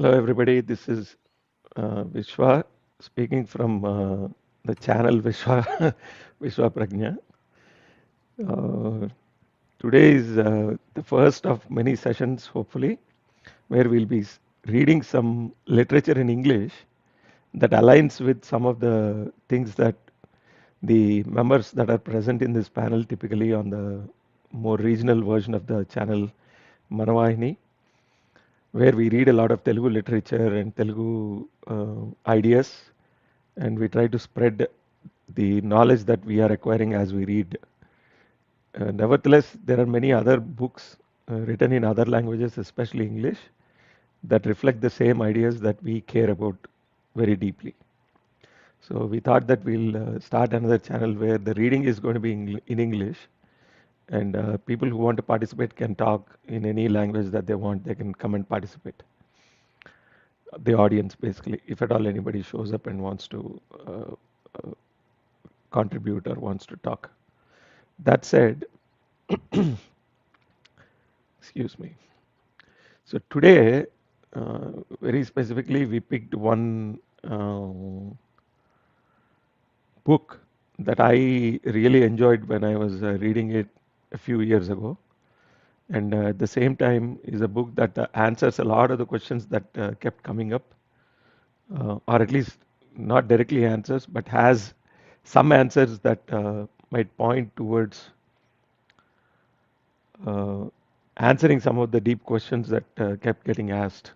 Hello, everybody. This is Vishwa speaking from the channel Vishwa Vishwa Prajna. Uh, Today is the first of many sessions, hopefully, where we'll be reading some literature in English that aligns with some of the things that the members that are present in this panel, typically on the more regional version of the channel Manavahini, where we read a lot of Telugu literature and Telugu ideas, and we try to spread the knowledge that we are acquiring as we read. Nevertheless, there are many other books written in other languages, especially English, that reflect the same ideas that we care about very deeply. So we thought that we'll start another channel where the reading is going to be in English, and people who want to participate can talk in any language that they want. They can come and participate. The audience, basically, if at all anybody shows up and wants to contribute or wants to talk. That said, excuse me. So today, very specifically, we picked one book that I really enjoyed when I was reading it a few years ago. And at the same time, is a book that answers a lot of the questions that kept coming up, or at least not directly answers, but has some answers that might point towards uh, answering some of the deep questions that kept getting asked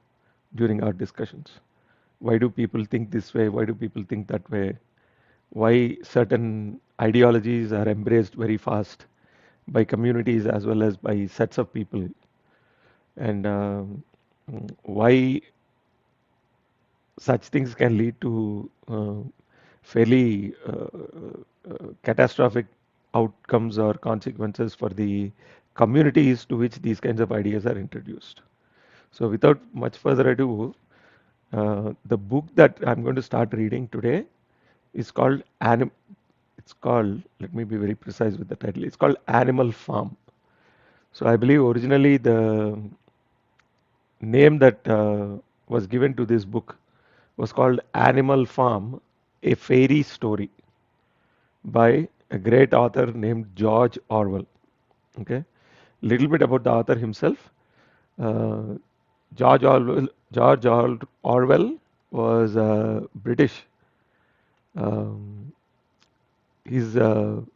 during our discussions. Why do people think this way? Why do people think that way? Why certain ideologies are embraced very fast by communities as well as by sets of people? And why such things can lead to fairly catastrophic outcomes or consequences for the communities to which these kinds of ideas are introduced. So, without much further ado, the book that I'm going to start reading today is called It's called. Let me be very precise with the title. It's called Animal Farm. So, I believe originally the name that was given to this book was called Animal Farm, a fairy story by a great author named George Orwell. Okay, little bit about the author himself. Uh, George Orwell was British. Um, his original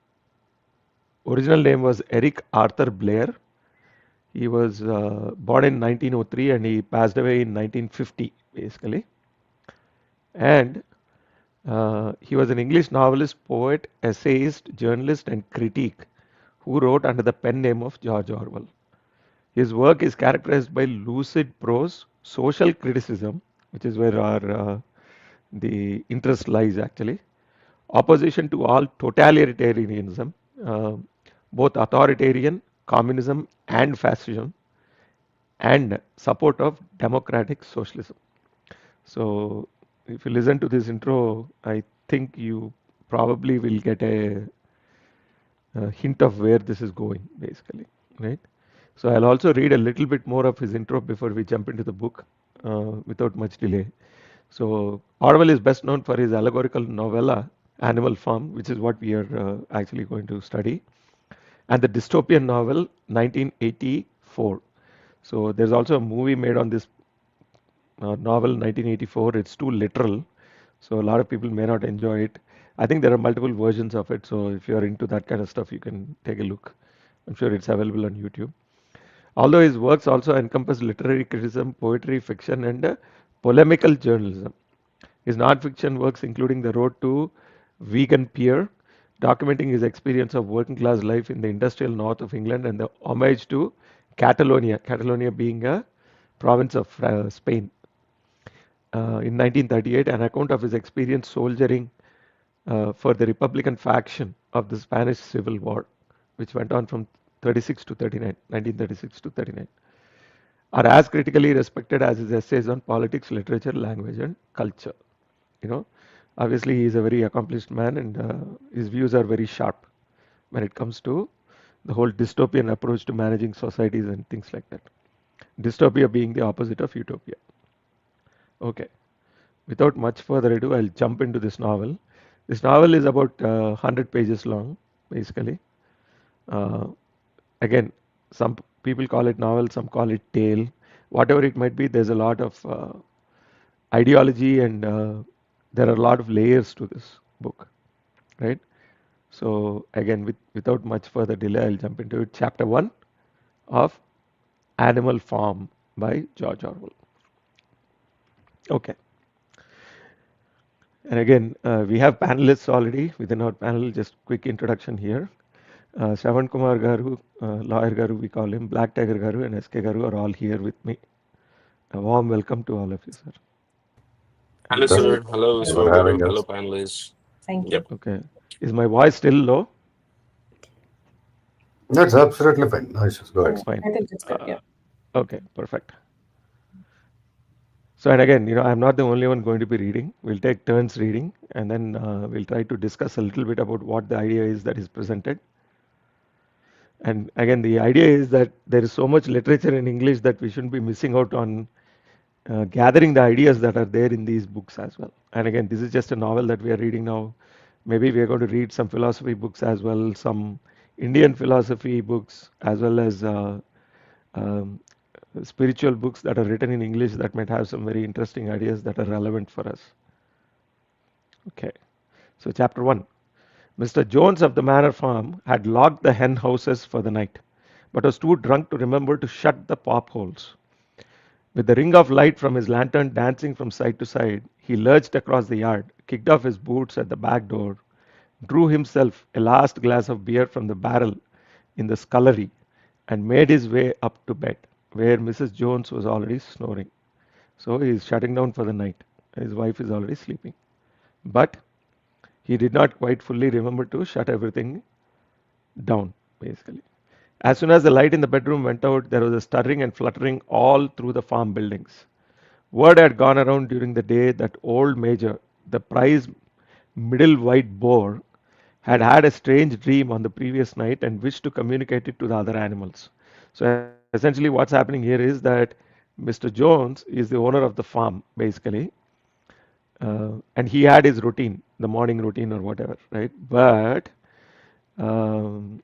name was Eric Arthur Blair. He was born in 1903 and he passed away in 1950, basically. And he was an English novelist, poet, essayist, journalist, and critic who wrote under the pen name of George Orwell. His work is characterized by lucid prose, social criticism, which is where our the interest lies actually, opposition to all totalitarianism, uh, both authoritarian, communism, and fascism, and support of democratic socialism. So, if you listen to this intro, I think you probably will get a hint of where this is going, basically, right? So, I'll also read a little bit more of his intro before we jump into the book without much delay. So, Orwell is best known for his allegorical novella, Animal Farm, which is what we are actually going to study, and the dystopian novel, 1984. So, there's also a movie made on this novel 1984. It's too literal, so a lot of people may not enjoy it. I think there are multiple versions of it, so if you're into that kind of stuff, you can take a look. I'm sure it's available on YouTube. Although his works also encompass literary criticism, poetry, fiction, and polemical journalism. His non-fiction works, including The Road to Vegan Pier, documenting his experience of working class life in the industrial north of England, and the homage to Catalonia, Catalonia being a province of Spain. In 1938, an account of his experience soldiering for the Republican faction of the Spanish Civil War, which went on from 36 to 39, 1936 to 39, are as critically respected as his essays on politics, literature, language, and culture. You know, obviously he is a very accomplished man, and his views are very sharp when it comes to the whole dystopian approach to managing societies and things like that. Dystopia being the opposite of utopia. Okay. Without much further ado, I'll jump into this novel. This novel is about 100 pages long, basically. Uh, Again, some people call it novel, some call it tale. Whatever it might be, there's a lot of ideology and there are a lot of layers to this book, right? So again, without much further delay, I'll jump into it. Chapter 1 of Animal Farm by George Orwell. Okay. And again, we have panelists already within our panel. Just quick introduction here. Shravan Kumar Garu, Lawyer Garu, we call him, Black Tiger Garu, and SK Garu are all here with me. A warm welcome to all of you, sir. Hello, Thank sir. Hello, you for Swagaru. having Hello, us. panelists. Thank you. Yep. Okay. Is my voice still low? That's absolutely fine. Nice. Go ahead. Fine. I think it's good. Uh, Yeah. okay, perfect. So, and again, I'm not the only one going to be reading. We'll take turns reading and then we'll try to discuss a little bit about what the idea is that is presented. And again, the idea is that there is so much literature in English that we shouldn't be missing out on gathering the ideas that are there in these books as well. And again, this is just a novel that we are reading now. Maybe we are going to read some philosophy books as well, some Indian philosophy books, as well as um, spiritual books that are written in English that might have some very interesting ideas that are relevant for us. Okay, so chapter 1. Mr. Jones of the Manor Farm had locked the hen houses for the night, but was too drunk to remember to shut the pop holes. With the ring of light from his lantern dancing from side to side, he lurched across the yard, kicked off his boots at the back door, drew himself a last glass of beer from the barrel in the scullery, and made his way up to bed, where Mrs. Jones was already snoring. So he is shutting down for the night. His wife is already sleeping. But he did not quite fully remember to shut everything down, basically. As soon as the light in the bedroom went out, there was a stirring and fluttering all through the farm buildings. Word had gone around during the day that old Major, the prize middle white boar, had had a strange dream on the previous night and wished to communicate it to the other animals. So essentially, what's happening here is that Mr. Jones is the owner of the farm, basically, and he had his routine, the morning routine or whatever, right? But um,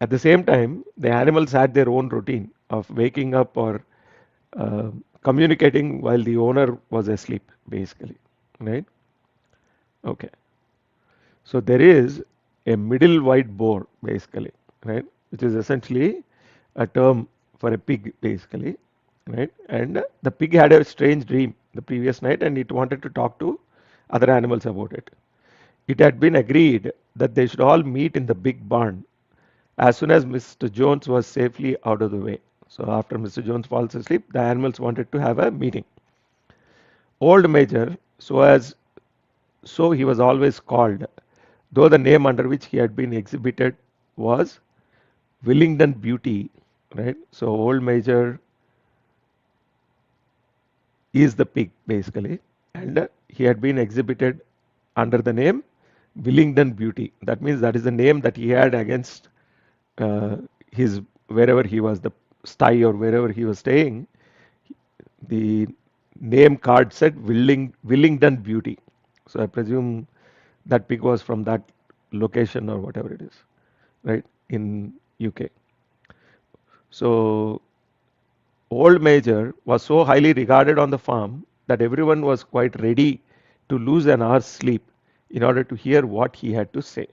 at the same time, the animals had their own routine of waking up or uh, communicating while the owner was asleep, basically, right? Okay. So there is a middle white boar, basically, right? Which is essentially a term for a pig, basically, right? And the pig had a strange dream the previous night and it wanted to talk to other animals about it. It had been agreed that they should all meet in the big barn as soon as Mr. Jones was safely out of the way. So after Mr. Jones falls asleep, the animals wanted to have a meeting. Old Major, so he was always called, though the name under which he had been exhibited was Willingdon Beauty, right? So Old Major is the pig basically, and he had been exhibited under the name Willingdon Beauty. That means that is the name that he had against uh, his wherever he was, the sty or wherever he was staying. The name card said Willingdon Beauty. So I presume that pig was from that location or whatever it is, right, in UK. So Old Major was so highly regarded on the farm that everyone was quite ready to lose an hour's sleep in order to hear what he had to say.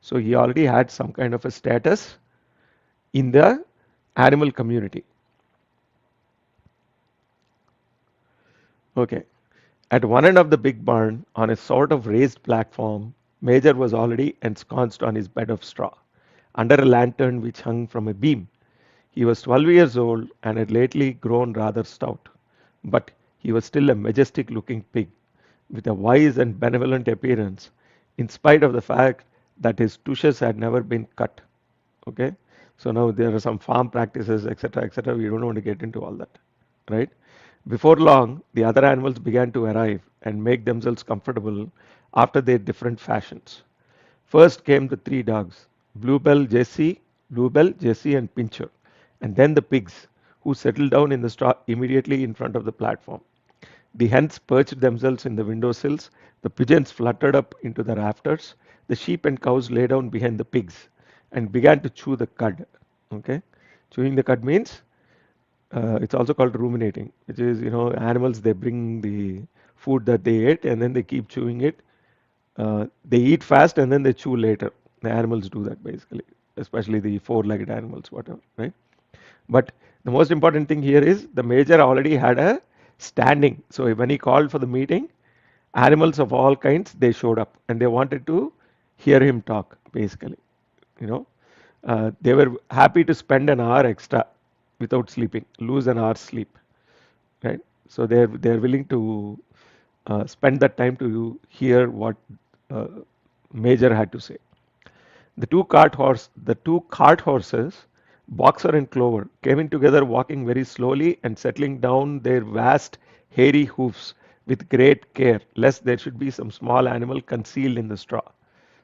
So he already had some kind of a status in the animal community. Okay. At one end of the big barn, on a sort of raised platform, Major was already ensconced on his bed of straw, under a lantern which hung from a beam. He was 12 years old and had lately grown rather stout, but he was still a majestic looking pig, with a wise and benevolent appearance, in spite of the fact that his tushes had never been cut. Okay, so now there are some farm practices, etc., etc. We don't want to get into all that, right? Before long, the other animals began to arrive and make themselves comfortable after their different fashions. First came the three dogs, Bluebell, Jessie, and Pincher, and then the pigs, who settled down in the straw immediately in front of the platform. The hens perched themselves in the windowsills, the pigeons fluttered up into the rafters, the sheep and cows lay down behind the pigs and began to chew the cud. Okay, chewing the cud means it's also called ruminating, which is, animals, they bring the food that they ate and then they keep chewing it. They eat fast and then they chew later. The animals do that basically, especially the four-legged animals, whatever, right? But the most important thing here is the major already had a standing. So when he called for the meeting, animals of all kinds, they showed up and they wanted to hear him talk basically. You know, they were happy to spend an hour extra without sleeping, lose an hour's sleep, right? So they're willing to spend that time to hear what uh, Major had to say. The two cart horses, Boxer and Clover, came in together, walking very slowly and settling down their vast, hairy hoofs with great care, lest there should be some small animal concealed in the straw.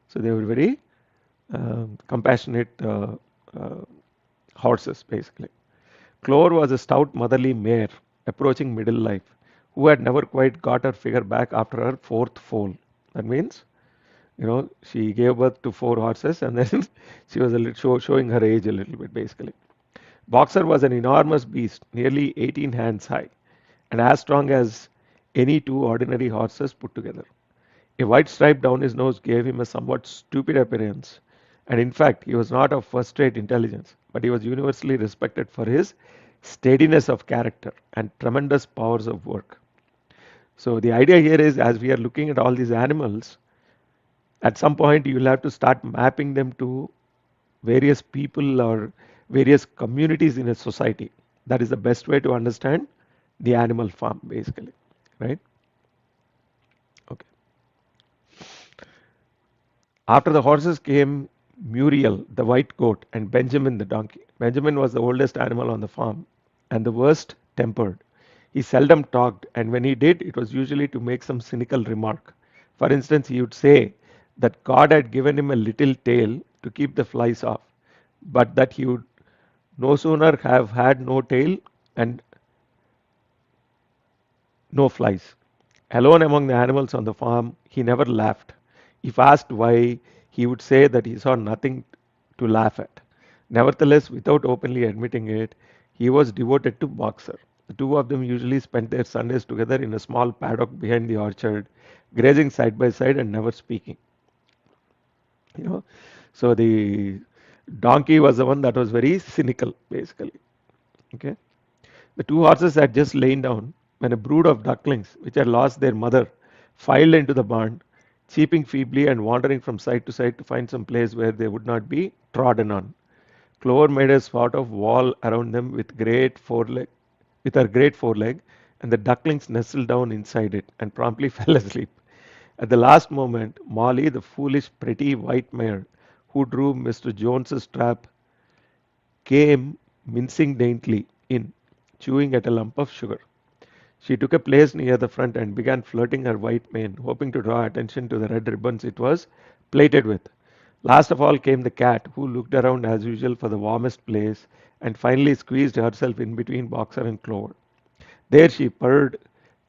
So they were very compassionate uh, horses, basically. Clover was a stout, motherly mare approaching middle life, who had never quite got her figure back after her fourth foal. That means, she gave birth to four horses and then she was showing her age a little bit, basically. Boxer was an enormous beast, nearly 18 hands high, and as strong as any two ordinary horses put together. A white stripe down his nose gave him a somewhat stupid appearance, and in fact, he was not of first rate intelligence, but he was universally respected for his steadiness of character and tremendous powers of work. So, the idea here is, as we are looking at all these animals, at some point you will have to start mapping them to various people or various communities in a society. That is the best way to understand the animal farm, basically, right? Okay. After the horses came Muriel, the white goat, and Benjamin, the donkey. Benjamin was the oldest animal on the farm and the worst tempered. He seldom talked, and when he did, it was usually to make some cynical remark. For instance, he would say that God had given him a little tail to keep the flies off, but that he would no sooner have had no tail and no flies. Alone among the animals on the farm, he never laughed. If asked why, he would say that he saw nothing to laugh at. Nevertheless, without openly admitting it, he was devoted to Boxer. The two of them usually spent their Sundays together in a small paddock behind the orchard, grazing side by side and never speaking. You know, so the donkey was the one that was very cynical, basically. Okay. The two horses had just lain down when a brood of ducklings, which had lost their mother, filed into the barn, cheeping feebly and wandering from side to side to find some place where they would not be trodden on. Clover made a sort of wall around them with her great foreleg, and the ducklings nestled down inside it and promptly fell asleep. At the last moment, Molly, the foolish, pretty white mare, who drew Mr. Jones's trap, came mincing daintily in, chewing at a lump of sugar. She took a place near the front and began flirting her white mane, hoping to draw attention to the red ribbons it was plated with. Last of all came the cat, who looked around as usual for the warmest place and finally squeezed herself in between Boxer and Clover. There she purred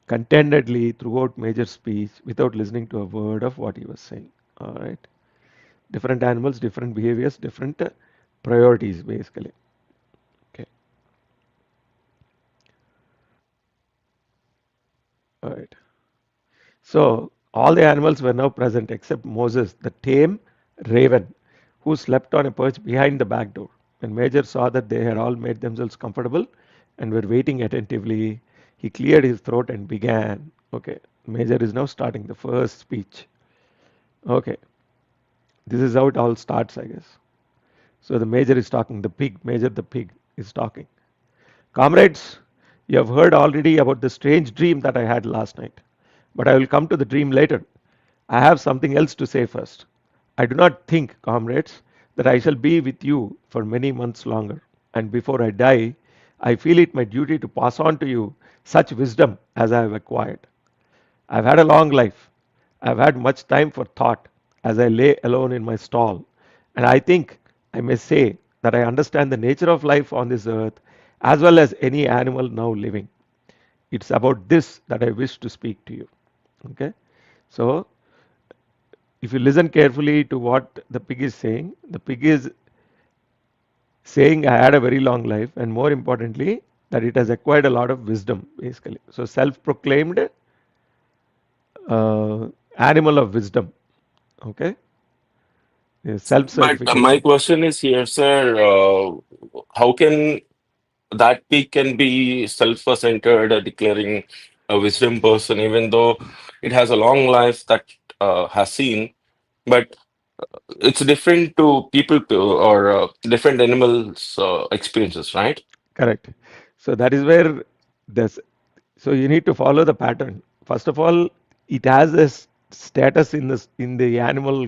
contentedly throughout Major's speech without listening to a word of what he was saying. All right. Different animals, different behaviors, different priorities, basically. Okay. All right. So all the animals were now present except Moses, the tame raven, who slept on a perch behind the back door. When Major saw that they had all made themselves comfortable and were waiting attentively, he cleared his throat and began. Okay, Major is now starting the first speech. Okay, this is how it all starts, I guess. So the Major is talking, the pig, Major the pig is talking. Comrades, you have heard already about the strange dream that I had last night, but I will come to the dream later. I have something else to say first. I do not think, comrades, that I shall be with you for many months longer, and before I die, I feel it my duty to pass on to you such wisdom as I have acquired. I've had a long life. I've had much time for thought as I lay alone in my stall, and I think I may say that I understand the nature of life on this earth as well as any animal now living. It's about this that I wish to speak to you. Okay, so if you listen carefully to what the pig is saying, the pig is saying I had a very long life, and more importantly, that it has acquired a lot of wisdom, basically. So, self proclaimed animal of wisdom, okay, self But my certification. question is here, sir. How can that peak can be self-centered, declaring a wisdom person, even though it has a long life that has seen, but it's different to people or different animals' experiences, right? Correct. So, that is where this, so you need to follow the pattern. First of all, it has a status in the animal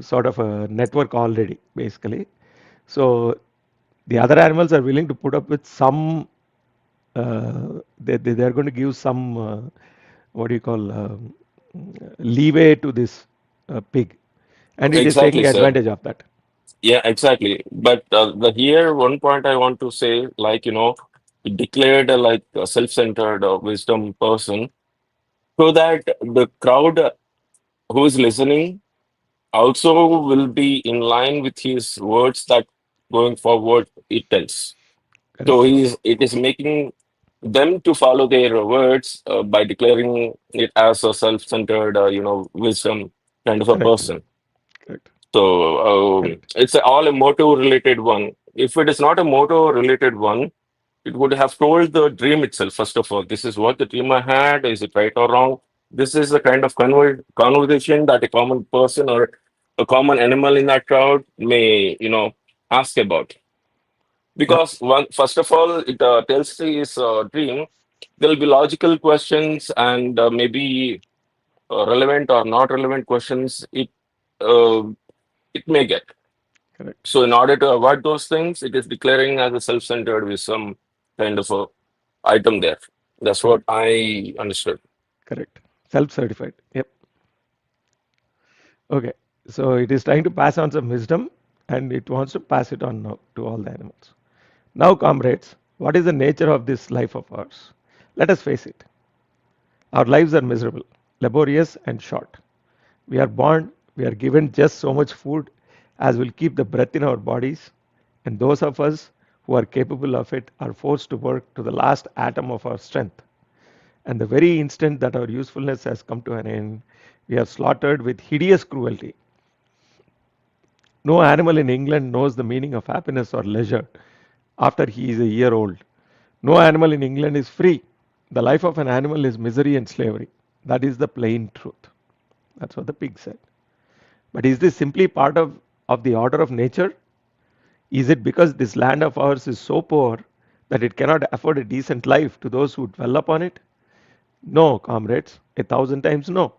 sort of a network already, basically. So, the other animals are willing to put up with some they are going to give some what do you call leeway to this pig, and it is Exactly, taking sir. advantage of that. Yeah, exactly. But the here one point I want to say, like he declared like a self-centered wisdom person, so that the crowd who is listening also will be in line with his words that going forward it tells. So Correct, it is making them to follow their words by declaring it as a self-centered, wisdom kind of a correct, person. correct, So correct, it's all a motto related one. If it is not a motto related one, it would have told the dream itself, first of all. This is what the dream I had. Is it right or wrong? This is the kind of conversation that a common person or a common animal in that crowd may, ask about. yeah, Because first of all, it tells his dream. There will be logical questions and maybe relevant or not relevant questions. Uh, it may get. correct, So in order to avoid those things, it is declaring as a self-centered with some kind of a item there. That's what correct, I understood. correct. Self-certified. Yep. Okay. So it is trying to pass on some wisdom, and it wants to pass it on now to all the animals. Now, comrades, what is the nature of this life of ours? Let us face it. Our lives are miserable, laborious, and short. We are born, we are given just so much food as will keep the breath in our bodies, and those of us who are capable of it are forced to work to the last atom of our strength. And the very instant that our usefulness has come to an end, we are slaughtered with hideous cruelty. No animal in England knows the meaning of happiness or leisure after he is a year old. No animal in England is free. The life of an animal is misery and slavery. That is the plain truth. That's what the pig said. But is this simply part of the order of nature? Is it because this land of ours is so poor that it cannot afford a decent life to those who dwell upon it? No, comrades, a thousand times no.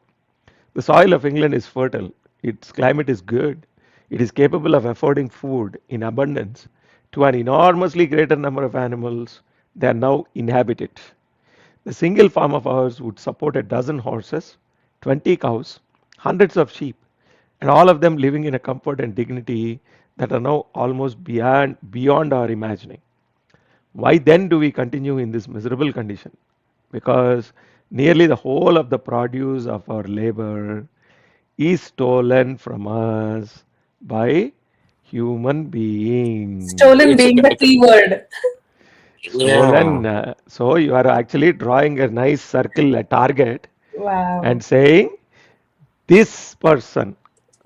The soil of England is fertile, its climate is good, it is capable of affording food in abundance to an enormously greater number of animals than now inhabit it. The single farm of ours would support a dozen horses, 20 cows, hundreds of sheep, and all of them living in a comfort and dignity that are now almost beyond our imagining. Why then do we continue in this miserable condition? Because nearly the whole of the produce of our labor is stolen from us by human Stolen It's beings. a, being the key word. yeah. Stolen. So you are actually drawing a nice circle, a target, Wow. and saying this person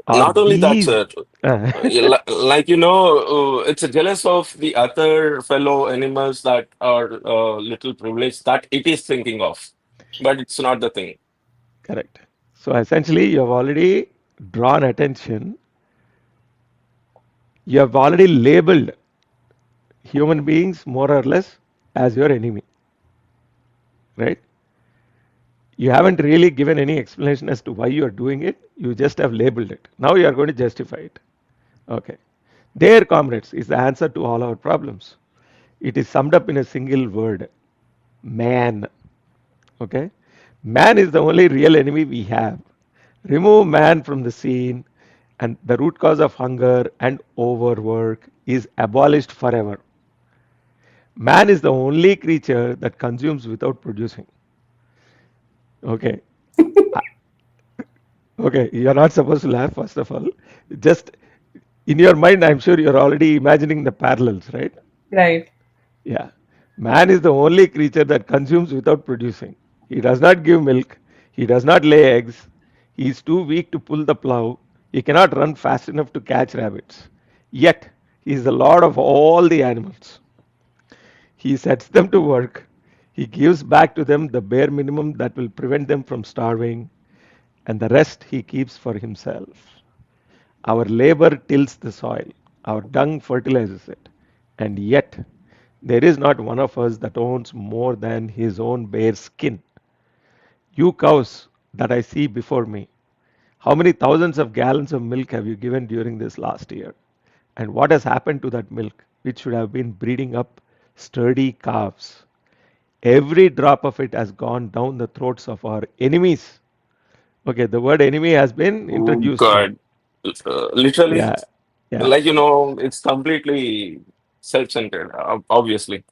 or Not only that, these. sir. Like it's a jealous of the other fellow animals that are little privileged that it is thinking of, but it's not the thing. Correct. So essentially, you have already drawn attention. You have already labeled human beings more or less as your enemy, right? You haven't really given any explanation as to why you are doing it. You just have labeled it. Now you are going to justify it. Okay. There, comrades, is the answer to all our problems. It is summed up in a single word: man. Okay? Man is the only real enemy we have. Remove man from the scene, and the root cause of hunger and overwork is abolished forever. Man is the only creature that consumes without producing. Okay. I- Okay, you're not supposed to laugh, first of all. Just in your mind, I'm sure you're already imagining the parallels, right? Right. Yeah. Man is the only creature that consumes without producing. He does not give milk. He does not lay eggs. He is too weak to pull the plow. He cannot run fast enough to catch rabbits. Yet, he is the lord of all the animals. He sets them to work. He gives back to them the bare minimum that will prevent them from starving, and the rest he keeps for himself. Our labor tills the soil, our dung fertilizes it, and yet there is not one of us that owns more than his own bare skin. You cows that I see before me, how many thousands of gallons of milk have you given during this last year? And what has happened to that milk, which should have been breeding up sturdy calves? Every drop of it has gone down the throats of our enemies. Okay, the word enemy has been Oh introduced now. God. Literally, Yeah, yeah. like, it's completely self-centered, obviously.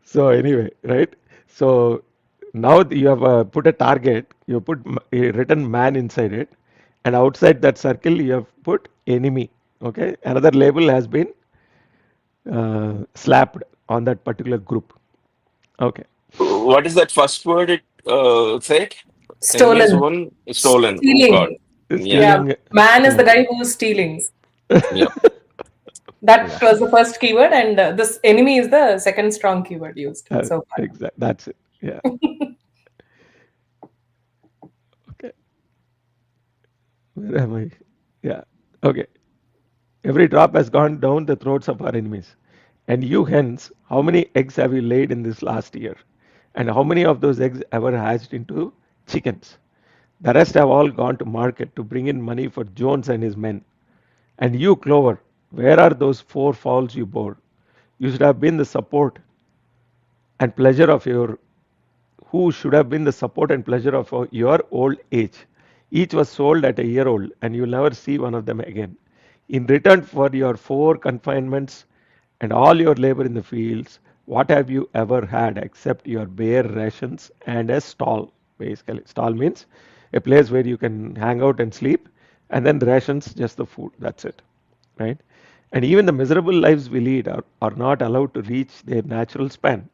So anyway, right? So now you have put a target, you put a written man inside it, and outside that circle you have put enemy. Okay, another label has been slapped on that particular group. Okay, What is that first word it said? Enemy is Stolen. one, stolen. Oh God. Stealing. Yeah, Yeah. stealing. Man is Yeah, the guy who is stealing. yeah. That yeah. was the first keyword, and this enemy is the second strong keyword used so far. Exactly. That's it. Yeah. Okay. Where am I? Yeah. Okay. Every drop has gone down the throats of our enemies. And you hens, how many eggs have you laid in this last year? And how many of those eggs ever hatched into chickens? The rest have all gone to market to bring in money for Jones and his men. And you, Clover, where are those four fowls you bore? You should have been the support and pleasure of your who should have been the support and pleasure of your old age. Each was sold at a year old, and you'll never see one of them again. In return for your four confinements and all your labor in the fields, what have you ever had except your bare rations and a stall? Basically, stall means a place where you can hang out and sleep, and then rations, just the food. That's it, right? And even the miserable lives we lead are not allowed to reach their natural span.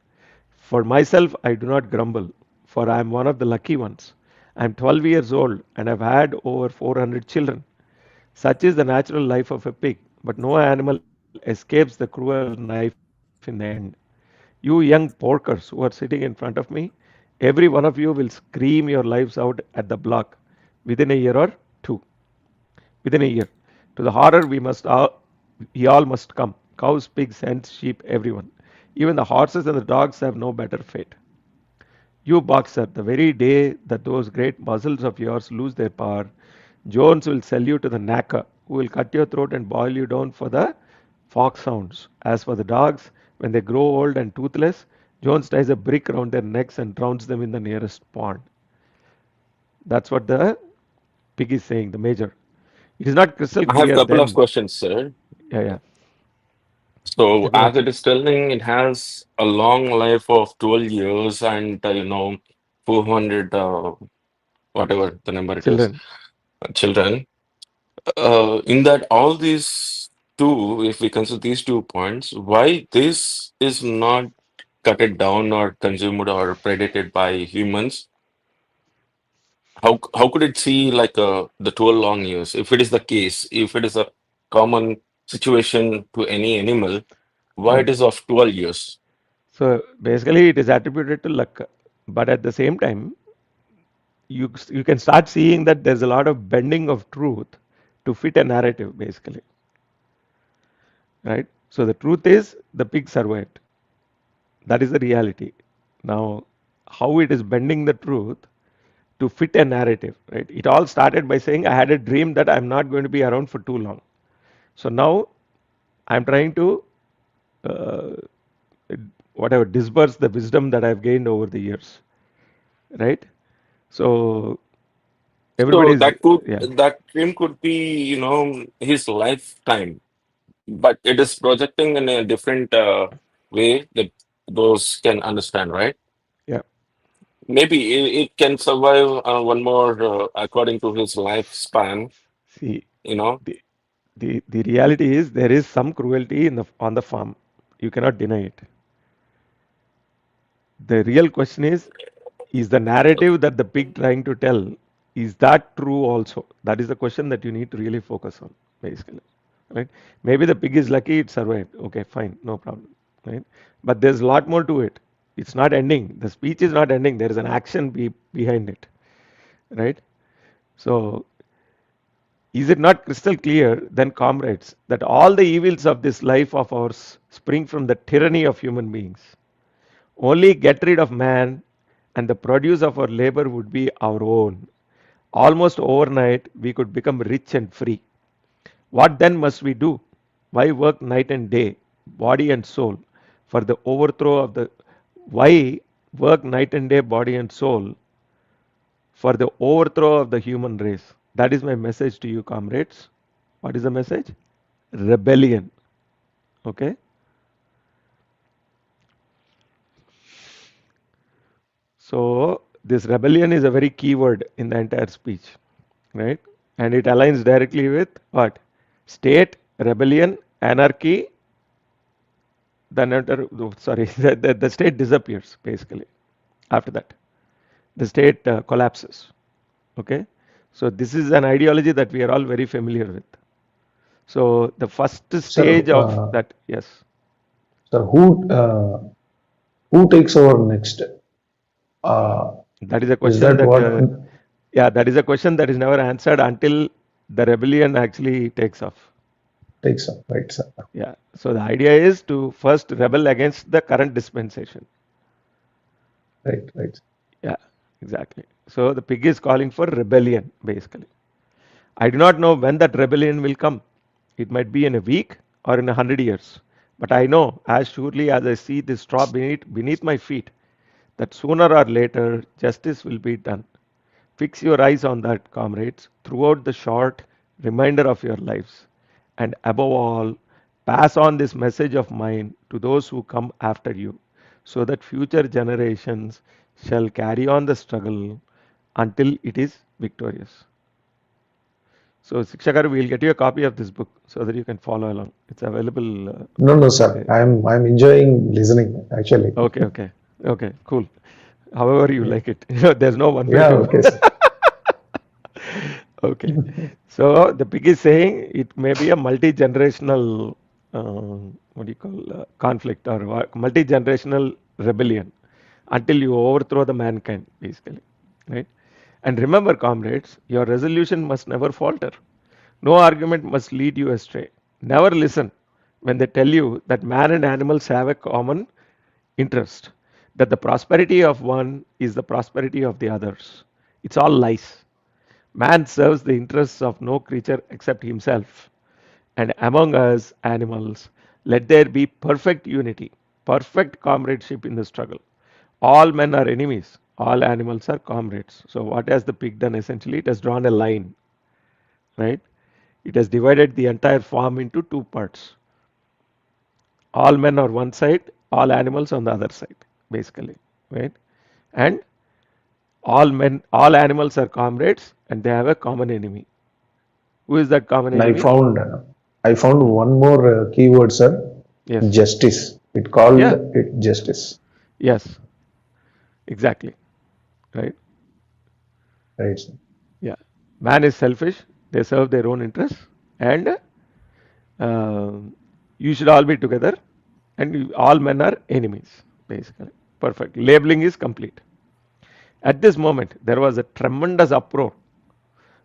For myself, I do not grumble, for I am one of the lucky ones. I am 12 years old and have had over 400 children. Such is the natural life of a pig, but no animal escapes the cruel knife in the end. You young porkers who are sitting in front of me, every one of you will scream your lives out at the block within a year or two. Within a year. To the horror we all must come. Cows, pigs, hens, sheep, everyone. Even the horses and the dogs have no better fate. You boxer, the very day that those great muscles of yours lose their power, Jones will sell you to the knacker, who will cut your throat and boil you down for the foxhounds. As for the dogs, when they grow old and toothless, Jones ties a brick round their necks and drowns them in the nearest pond. That's what the pig is saying, the major. It is not crystal I have a clear couple of then. questions, sir. Yeah, yeah. So, Yeah, go as ahead. it is telling, it has a long life of 12 years and, 400, whatever the number it is, Children. children. In that, all these two, if we consider these 2 points, why this is not cut it down or consumed or predated by humans? How could it see like the 12 long years? If it is the case, if it is a common situation to any animal, why it Right. is of 12 years? So basically, it is attributed to luck. But at the same time, you can start seeing that there's a lot of bending of truth to fit a narrative, basically, right? So the truth is the pig survived. That is the reality. Now, how it is bending the truth to fit a narrative, right? It all started by saying I had a dream that I'm not going to be around for too long. So now I'm trying to uh, whatever disperse the wisdom that I've gained over the years, right? So So everybody's that could yeah. that dream could be, his lifetime. but it is projecting in a different way that those can understand, right? Yeah. Maybe it can survive one more according to his lifespan, See, you know. the the reality is there is some cruelty in the on the farm. You cannot deny it. The real question is the narrative that the pig trying to tell, is that true also? That is the question that you need to really focus on, basically. Right? Maybe the pig is lucky it survived. Okay, fine, no problem. Right? But there's a lot more to it. It's not ending. The speech is not ending. There is an action behind it. Right? So is it not crystal clear, then, comrades, that all the evils of this life of ours spring from the tyranny of human beings? Only get rid of man, and the produce of our labor would be our own. Almost overnight, we could become rich and free. What then must we do? Why work night and day, body and soul, for the overthrow of the. Why work night and day, body and soul, for the overthrow of the human race? That is my message to you, comrades. What is the message? Rebellion. Okay? So, this rebellion is a very key word in the entire speech, right? And it aligns directly with what? State, rebellion, anarchy, sorry, the state disappears basically after that. The state collapses. Okay? So, this is an ideology that we are all very familiar with. So, the first Sir, stage of that, yes. sir, who takes over next? That is a Is question that that, what yeah, that is a question that is never answered until the rebellion actually takes off. takes up, right, sir? Yeah. So the idea is to first rebel against the current dispensation. Right, right. Yeah, exactly. So the pig is calling for rebellion, basically. I do not know when that rebellion will come. It might be in a week or in 100 years. But I know, as surely as I see this straw beneath my feet, that sooner or later justice will be done. Fix your eyes on that, comrades, throughout the short remainder of your lives. And above all, pass on this message of mine to those who come after you, so that future generations shall carry on the struggle until it is victorious. So, Sikshakar, we'll get you a copy of this book so that you can follow along. It's available. No, no, sir. I'm enjoying listening actually. Okay, cool. However you like it. There's no one way Yeah, to. okay, sir. Okay. So the pig is saying it may be a multi-generational, what do you call, conflict or multi-generational rebellion until you overthrow the mankind, basically, right? And remember, comrades, your resolution must never falter. No argument must lead you astray. Never listen when they tell you that man and animals have a common interest, that the prosperity of one is the prosperity of the others. It's all lies. Man serves the interests of no creature except himself. And among us, animals, let there be perfect unity, perfect comradeship in the struggle. All men are enemies, all animals are comrades. So, what has the pig done essentially? It has drawn a line, right? It has divided the entire farm into two parts. All men are one side, all animals on the other side, basically, right? And all animals are comrades and they have a common enemy. Who is that common And enemy? I found one more keyword, sir. Yes. Justice. It called Yeah. it justice. Yes. Exactly. Right. Right, sir. Yeah. Man is selfish. They serve their own interests, and you should all be together, and all men are enemies. Basically, perfect. Labeling is complete. At this moment, there was a tremendous uproar.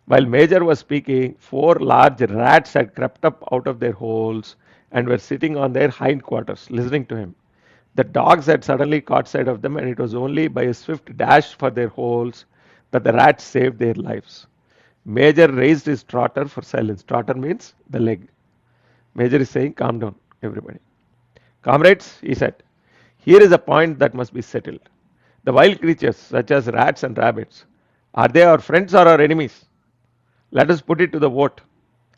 While Major was speaking, four large rats had crept up out of their holes and were sitting on their hindquarters, listening to him. The dogs had suddenly caught sight of them, and it was only by a swift dash for their holes that the rats saved their lives. Major raised his trotter for silence. Trotter means the leg. Major is saying, calm down, everybody. Comrades, he said, here is a point that must be settled. The wild creatures, such as rats and rabbits, are they our friends or our enemies? Let us put it to the vote.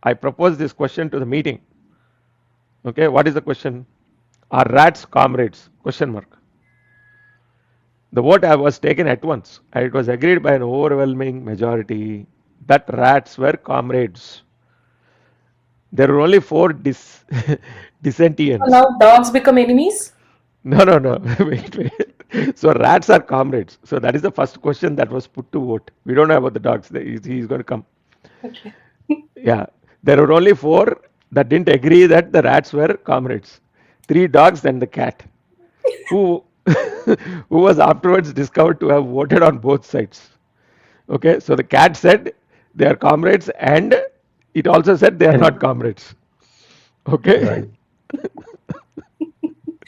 I propose this question to the meeting. Okay, what is the question? Are rats comrades? Question mark. The vote was taken at once, and it was agreed by an overwhelming majority that rats were comrades. There were only four So dissentients. now dogs become enemies? No, no, no. Wait. So rats are comrades. So that is the first question that was put to vote. We don't know about the dogs. He's going to come. Okay. Yeah. There were only four that didn't agree that the rats were comrades. Three dogs and the cat, who who was afterwards discovered to have voted on both sides. Okay. So the cat said they are comrades, and it also said they are not And comrades. Okay. right.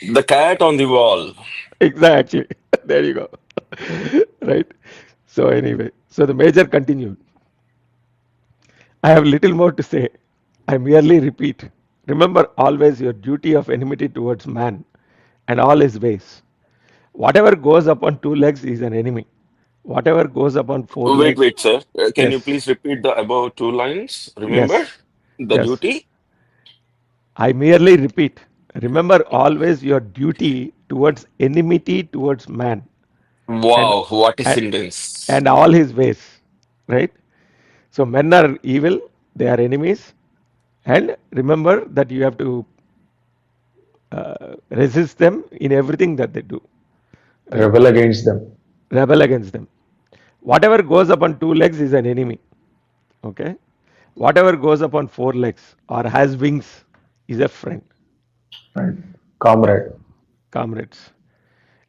The cat on the wall. Exactly. There you go. Right. So anyway, so the major continued. I have little more to say. I merely repeat. Remember always your duty of enmity towards man and all his ways. Whatever goes upon two legs is an enemy. Whatever goes upon four Wait, legs, wait, sir. Can you yes, please repeat the above two lines? Remember yes, the yes. duty? I merely repeat. Remember always your duty towards enmity towards man and Wow, what a and, sentence. and all his ways. Right? So men are evil, they are enemies, and remember that you have to resist them in everything that they do, right? Rebel against them. Rebel against them. Whatever goes upon two legs is an enemy. Okay? Whatever goes upon four legs or has wings is a friend. Right. Yeah, Comrade. comrades.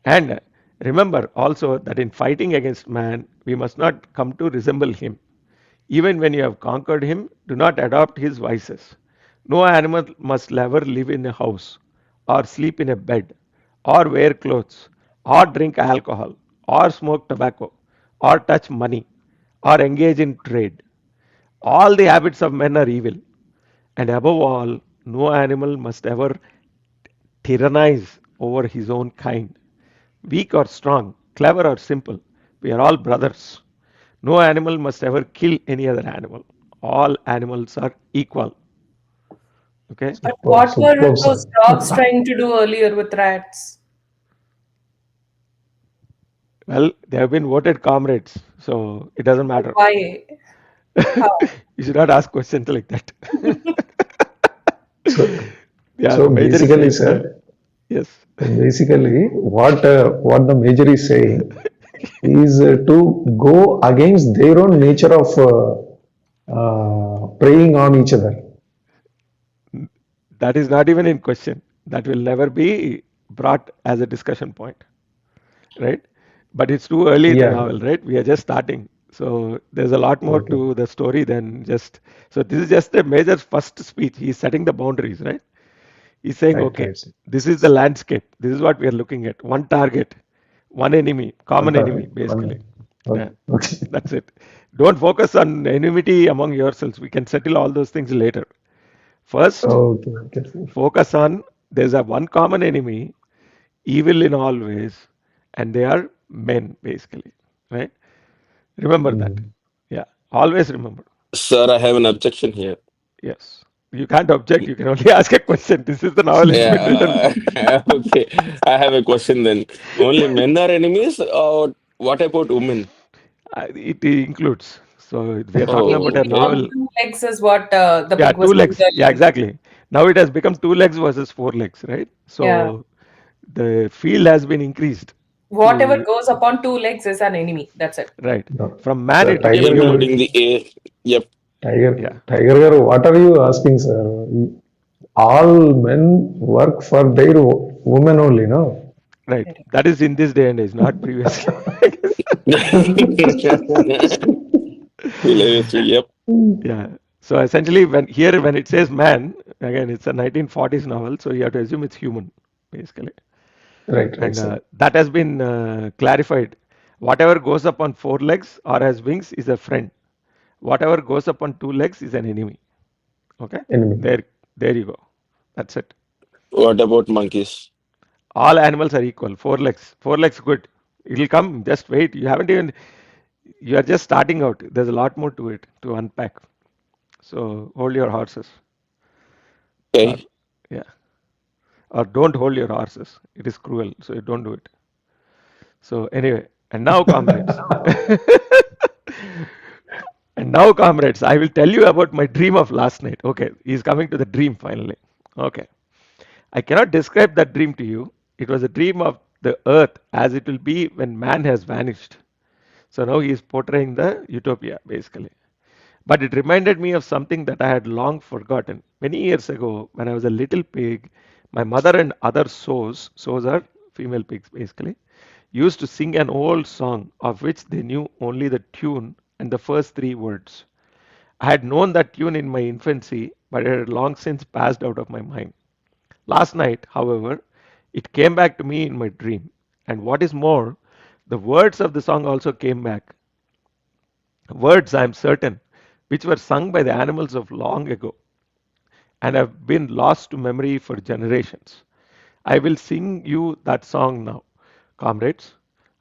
And remember also that in fighting against man, we must not come to resemble him. Even when you have conquered him, do not adopt his vices. No animal must ever live in a house, or sleep in a bed, or wear clothes, or drink alcohol, or smoke tobacco, or touch money, or engage in trade. All the habits of men are evil. And above all, no animal must ever tyrannize over his own kind. Weak or strong, clever or simple, we are all brothers. No animal must ever kill any other animal. All animals are equal. Okay? But Superb, what were superb, those sir. dogs trying to do earlier with rats? Well, they have been voted comrades, so it doesn't But matter. why? How? You should not ask questions like that. So, Yeah, so the major is basically, saying, sir, yes, basically, what the major is saying is to go against their own nature of preying on each other. that is not even in question. That will never be brought as a discussion point, right? But it's too early in the Yeah. novel, right? We are just starting. So there's a lot more Okay. to the story than just. So this is just a major first speech. He's setting the boundaries, right? He's saying, Right. okay, Right. this is the landscape. This is what we are looking at. One target, one enemy, One common enemy, target. basically. One. Yeah, Okay. Okay. that's it. Don't focus on enmity among yourselves. We can settle all those things later. First, Okay. Okay. focus on there's a one common enemy, evil in all ways, and they are men, basically. Right? Remember that. Mm. Yeah, always remember. Sir, I have an objection here. Yes. You can't object, you can only ask a question. This is the novel, it's been written. Yeah, okay. I have a question then. Only men are enemies, or what about women? It includes. So we are talking Oh, about a Enmity on okay. novel. two legs is what the Yeah, book two was called legs. Yeah, earlier. exactly. Now it has become two legs versus four legs, right? Yeah. So the field has been increased Whatever to, goes upon two legs is an enemy. That's it. right. No. From man, So it became Tiger human. Including Girl, the air. Yep. Yeah, Tiger Girl, what are you asking, sir? All men work for their women only, no? right. Correct. That is in this day and age, not previously. I guess. Hilariously, yep. Yeah. So essentially, when it says man, again, it's a 1940s novel, so you have to assume it's human, basically. Right, right, And sir. that has been clarified. Whatever goes up on four legs or has wings is a friend. Whatever goes up on two legs is an enemy. Okay, Enemy. there you go. That's it. What about monkeys? All animals are equal. Four legs, good. It'll come. Just wait. You haven't even. You are just starting out. There's a lot more to it to unpack. So hold your horses. Or Okay. yeah. or don't hold your horses. It is cruel, so you don't do it. So anyway, and now, comrades, and now, comrades, I will tell you about my dream of last night. Okay, he's coming to the dream finally. Okay, I cannot describe that dream to you. It was a dream of the earth as it will be when man has vanished. So now he is portraying the utopia basically. But it reminded me of something that I had long forgotten. Many years ago, when I was a little pig, my mother and other sows are female pigs basically, used to sing an old song of which they knew only the tune and the first three words. I had known that tune in my infancy, but it had long since passed out of my mind. Last night, however, it came back to me in my dream. And what is more, the words of the song also came back. Words, I am certain, which were sung by the animals of long ago and have been lost to memory for generations. I will sing you that song now, comrades.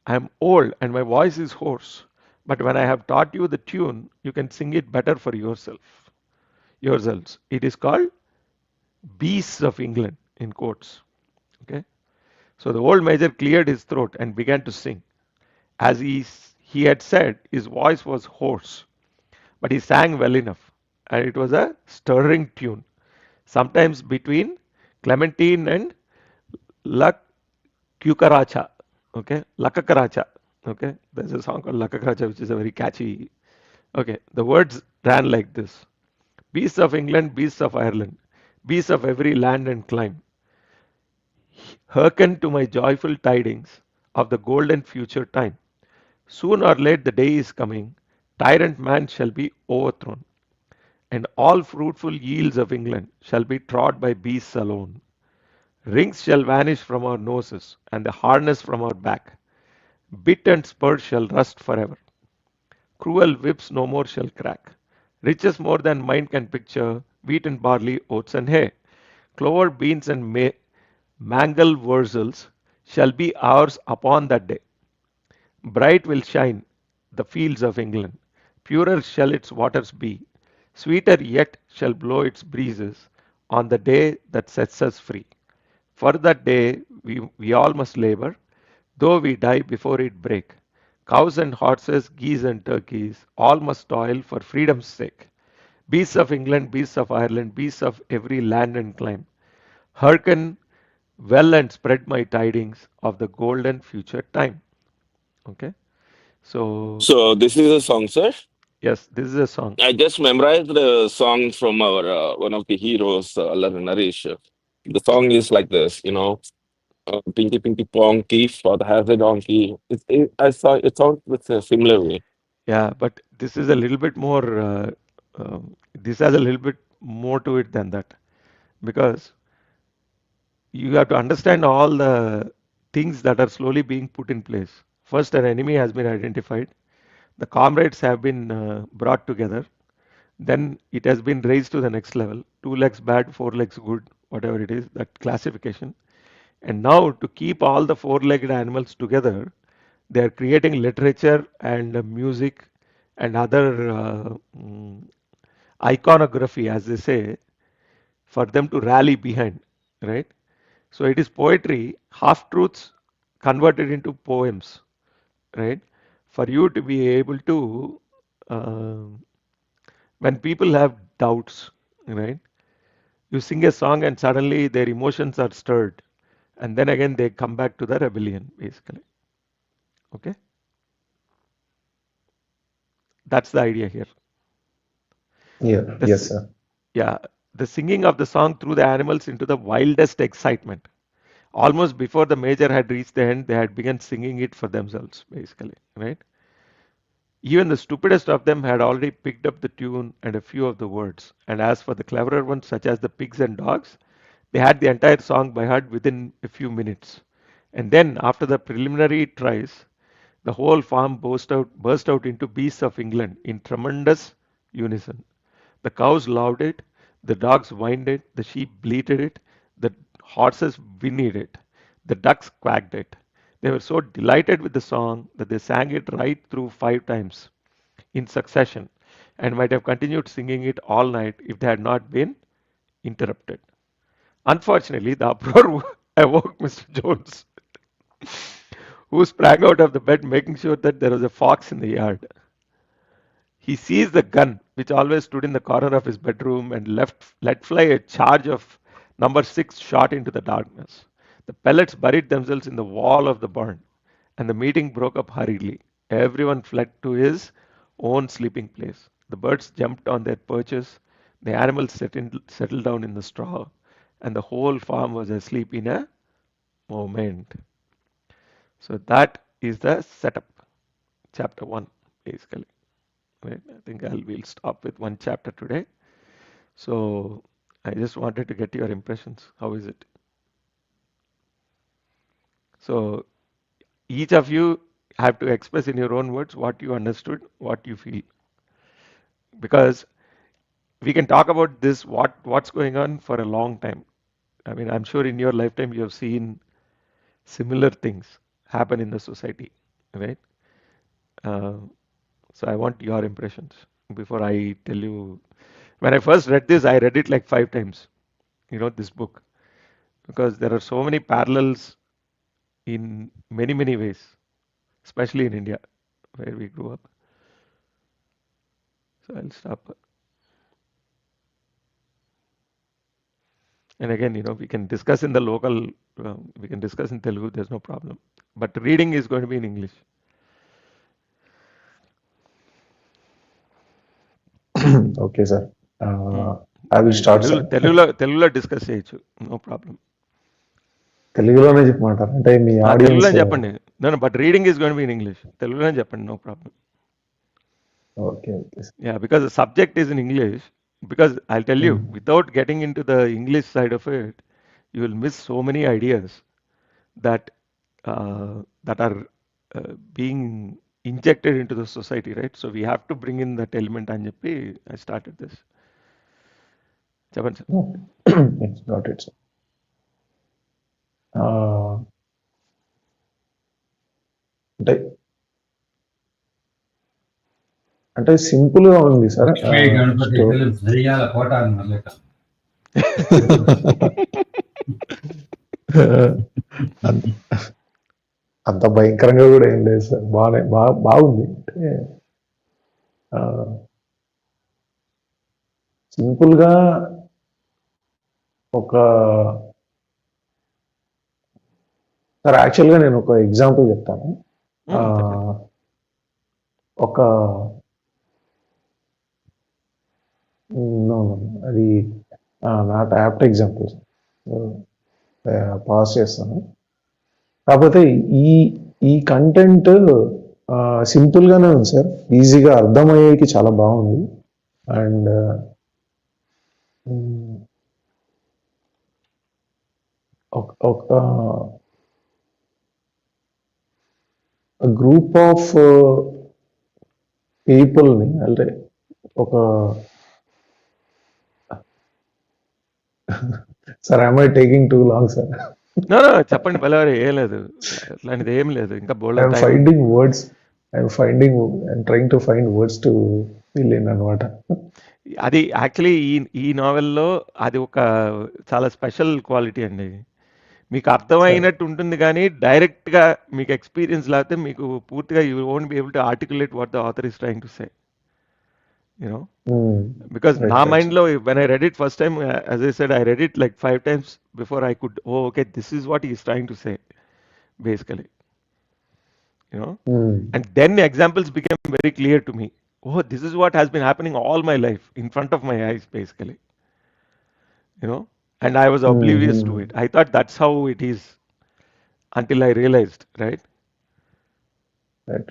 I am old and my voice is hoarse, but when I have taught you the tune, you can sing it better for yourselves. It is called Beasts of England in quotes. Okay. So the old major cleared his throat and began to sing. As he had said, his voice was hoarse, but he sang well enough, and it was a stirring tune, sometimes between Clementine and La Cucaracha. Okay, La Cucaracha. Okay, there's a song called La Cucaracha, which is a very catchy. Okay, the words ran like this: Beasts of England, beasts of Ireland, beasts of every land and clime, hearken to my joyful tidings of the golden future time. Soon or late the day is coming, tyrant man shall be overthrown, and all fruitful yields of England shall be trod by beasts alone. Rings shall vanish from our noses, and the harness from our back. Bit and spur shall rust forever. Cruel whips no more shall crack. Riches more than mind can picture, wheat and barley, oats and hay. Clover, beans, and mangle wurzels shall be ours upon that day. Bright will shine the fields of England, purer shall its waters be, sweeter yet shall blow its breezes on the day that sets us free. For that day we all must labor, though we die before it break. Cows and horses, geese and turkeys, all must toil for freedom's sake. Beasts of England, beasts of Ireland, beasts of every land and clime, hearken well and spread my tidings of the golden future time. Okay, so So this is a song, sir. yes, this is a song. I just memorized the song from our one of the heroes, Naresh. The song is like this, Pinky Pinky Ponky for the has a donkey. I saw it sounds with a similar way. Yeah, but this is a little bit more. This has a little bit more to it than that, because you have to understand all the things that are slowly being put in place. First, an enemy has been identified. The comrades have been brought together. Then it has been raised to the next level. Two legs bad, four legs good, whatever it is, that classification. And now, to keep all the four-legged animals together, they are creating literature and music and other iconography, as they say, for them to rally behind, right? So it is poetry, half truths converted into poems, right? For you to be able to, when people have doubts, right? You sing a song and suddenly their emotions are stirred, and then again they come back to the rebellion, basically. Okay, that's the idea here. Yeah, yes, This, sir. yeah, the singing of the song threw the animals into the wildest excitement. Almost before the major had reached the end, they had begun singing it for themselves, basically, right? Even the stupidest of them had already picked up the tune and a few of the words. And as for the cleverer ones, such as the pigs and dogs, they had the entire song by heart within a few minutes. And then, after the preliminary tries, the whole farm burst out into Beasts of England in tremendous unison. The cows loved it, the dogs whined it, the sheep bleated it, the horses whinnied it, the ducks quacked it. They were so delighted with the song that they sang it right through 5 times in succession, and might have continued singing it all night if they had not been interrupted. Unfortunately, the uproar awoke Mr. Jones, who sprang out of the bed, making sure that there was a fox in the yard. He seized the gun, which always stood in the corner of his bedroom, and let fly a charge of number 6 shot into the darkness. The pellets buried themselves in the wall of the barn, and the meeting broke up hurriedly. Everyone fled to his own sleeping place. The birds jumped on their perches, the animals settled down in the straw, and the whole farm was asleep in a moment. So that is the setup, chapter 1, basically. Right? I think we'll stop with one chapter today. So I just wanted to get your impressions. How is it? So each of you have to express in your own words what you understood, what you feel, because we can talk about this what's going on for a long time. I mean, I'm sure in your lifetime you have seen similar things happen in the society, right? Uh, so I want your impressions before I tell you. When I first read this, I read it like 5 times, this book, because there are so many parallels in many ways, especially in India, where we grew up. So I'll stop. And again, we can discuss in the local, we can discuss in Telugu, there's no problem. But reading is going to be in English. Okay, sir. I will start, sir. తెలుగులో discuss చేయొచ్చు, no problem. తెలుగులోనే చెప్పమంటారు అంటే మీ audience తెలుగులో చెప్పండి. But reading is going to be in English. తెలుగులోనే చెప్పండి, no problem. Okay okay Yeah, because the subject is in English. Because I'll tell you, without getting into the English side of it, you will miss so many ideas that that are being injected into the society, right? So we have to bring in that element. And I started this. చెప్పండి sir. Got it sir. అంటే అంటే simple గా ఉంది sir. అంత భయంకరంగా కూడా ఏం లేదు సార్, బాగుంది. అంటే సింపుల్ గా ఒక సార్, యాక్చువల్గా నేను ఒక ఎగ్జాంపుల్ చెప్తాను. ఒక అది నాట్ యాప్ట్ ఎగ్జాంపుల్, పాస్ చేస్తాను. కాకపోతే ఈ కంటెంట్ సింపుల్ గానే ఉంది సార్, ఈజీగా అర్థమయ్యేకి చాలా బాగుంది. అండ్ ఒక గ్రూప్ ఆఫ్ పీపుల్ని, అంటే ఒక sir, I I taking too long sir? చెప్పండి, పల్లెవారి, ఏం లేదు, అట్లాంటిది ఏం లేదు. ఇంకా I'm finding words, I'm trying to find words to fill in అనమాట. అది యాక్చువల్లీ ఈ నావెల్లో అది ఒక చాలా స్పెషల్ క్వాలిటీ అండి. మీకు అర్థమైనట్టు ఉంటుంది, కానీ డైరెక్ట్గా మీకు ఎక్స్పీరియన్స్ లేకపోతే మీకు పూర్తిగా you won't be able to articulate what the author is trying to say, because నా మైండ్లో when I read it first time, as I said, I read it like 5 times before I could, okay, this is what he is trying to say, basically. And then examples became very clear to me. Oh, this is what has been happening all my life in front of my eyes, basically. And I was oblivious to it. I thought that's how it is until I realized, right? Right.